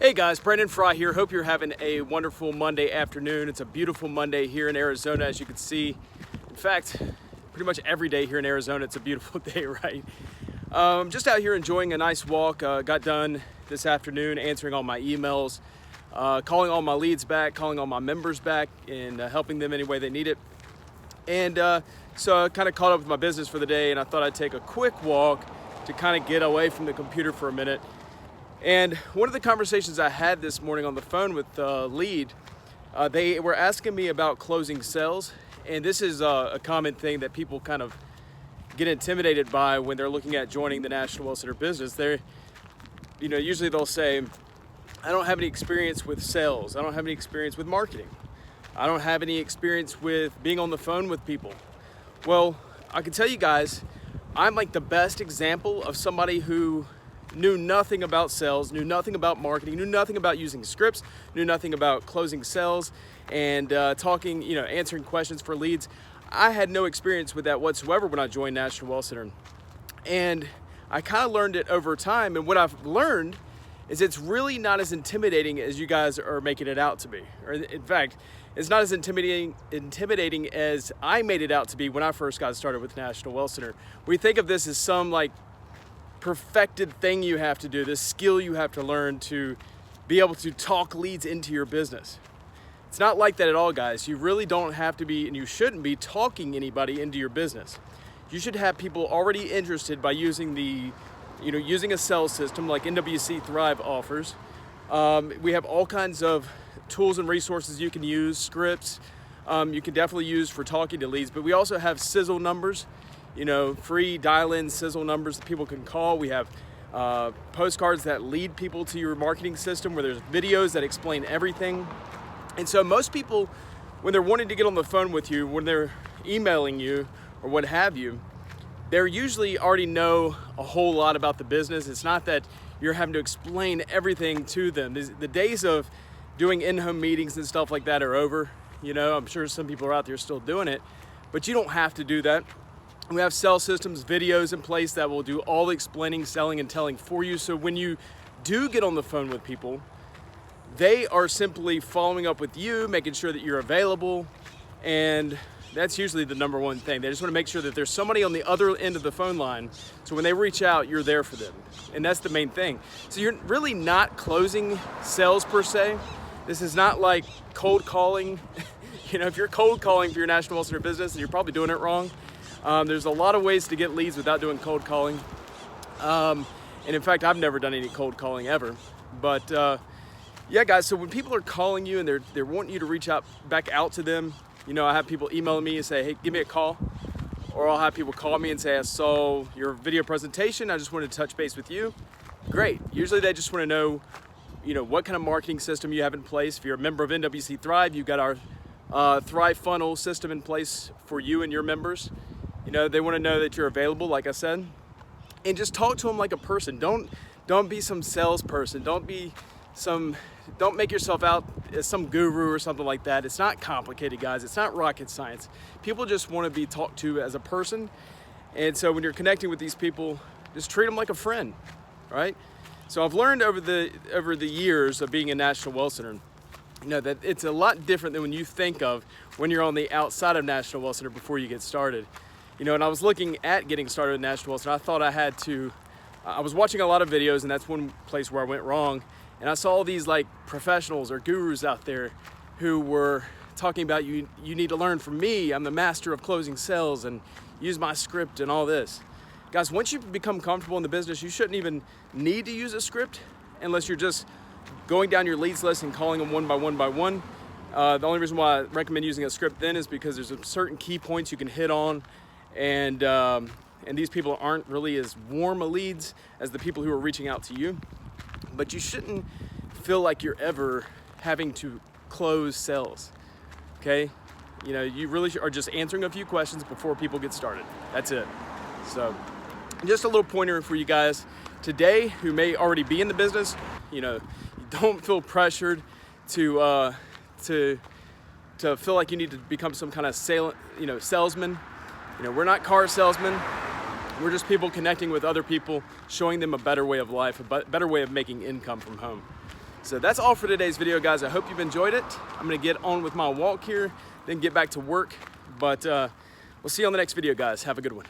Hey guys, Frye here. Hope you're having a wonderful Monday afternoon. It's a beautiful Monday here in Arizona, as you can see. In fact, pretty much every day here in Arizona, it's a beautiful day, right? Just out here enjoying a nice walk. Got done this afternoon answering all my emails, calling all my leads back, calling all my members back, and helping them any way they need it. And so I kind of caught up with my business for the day, and I thought I'd take a quick walk to kind of get away from the computer for a minute. And one of the conversations I had this morning on the phone with the lead, they were asking me about closing sales. And this is a common thing that people kind of get intimidated by when they're looking at joining the National Well Center business. Usually they'll say, I don't have any experience with sales. I don't have any experience with marketing. I don't have any experience with being on the phone with people. Well, I can tell you guys, I'm like the best example of somebody who knew nothing about sales, knew nothing about marketing, knew nothing about using scripts, knew nothing about closing sales and answering questions for leads. I had no experience with that whatsoever when I joined National Well Center. And I kind of learned it over time. And what I've learned is it's really not as intimidating as you guys are making it out to be. Or in fact, it's not as intimidating as I made it out to be when I first got started with National Well Center. We think of this as some like perfected thing you have to do, this skill you have to learn to be able to talk leads into your business. It's not like that at all, guys. You really don't have to be, and you shouldn't be talking anybody into your business. You should have people already interested by using using a sales system like NWC Thrive offers. We have all kinds of tools and resources you can use, scripts you can definitely use for talking to leads, but we also have sizzle numbers, free dial-in sizzle numbers that people can call. We have postcards that lead people to your marketing system where there's videos that explain everything. And so most people, when they're wanting to get on the phone with you, when they're emailing you or what have you, they're usually already know a whole lot about the business. It's not that you're having to explain everything to them. The days of doing in-home meetings and stuff like that are over. I'm sure some people are out there still doing it, but you don't have to do that. We have sales systems, videos in place that will do all the explaining, selling, and telling for you. So when you do get on the phone with people, they are simply following up with you, making sure that you're available. And that's usually the number one thing. They just want to make sure that there's somebody on the other end of the phone line. So when they reach out, you're there for them. And that's the main thing. So you're really not closing sales per se. This is not like cold calling. If you're cold calling for your National Well Center business, you're probably doing it wrong. There's a lot of ways to get leads without doing cold calling. And in fact, I've never done any cold calling ever. But yeah, guys, so when people are calling you and they're wanting you to reach out back out to them, I have people emailing me and say, hey, give me a call. Or I'll have people call me and say, I saw your video presentation. I just wanted to touch base with you. Great. Usually they just want to know, what kind of marketing system you have in place. If you're a member of NWC Thrive, you've got our Thrive funnel system in place for you and your members. They want to know that you're available, like I said, and just talk to them like a person. Don't be some salesperson. Don't make yourself out as some guru or something like that. It's not complicated, guys. It's not rocket science. People just want to be talked to as a person. And so when you're connecting with these people, just treat them like a friend, right? So I've learned over the years of being a National Well Center, that it's a lot different than when you think of when you're on the outside of National Well Center before you get started. And I was looking at getting started at National Well Center. I thought I was watching a lot of videos, and that's one place where I went wrong. And I saw all these like professionals or gurus out there who were talking about you need to learn from me. I'm the master of closing sales and use my script and all this. Guys, once you become comfortable in the business, you shouldn't even need to use a script unless you're just going down your leads list and calling them one by one by one. The only reason why I recommend using a script then is because there's certain key points you can hit on. And these people aren't really as warm a leads as the people who are reaching out to you. But you shouldn't feel like you're ever having to close sales, okay? You really are just answering a few questions before people get started. That's it. So just a little pointer for you guys today who may already be in the business. You don't feel pressured to feel like you need to become some kind of salesman. We're not car salesmen. We're just people connecting with other people, showing them a better way of life, a better way of making income from home. So that's all for today's video, guys. I hope you've enjoyed it. I'm gonna get on with my walk here, then get back to work. But we'll see you on the next video, guys. Have a good one.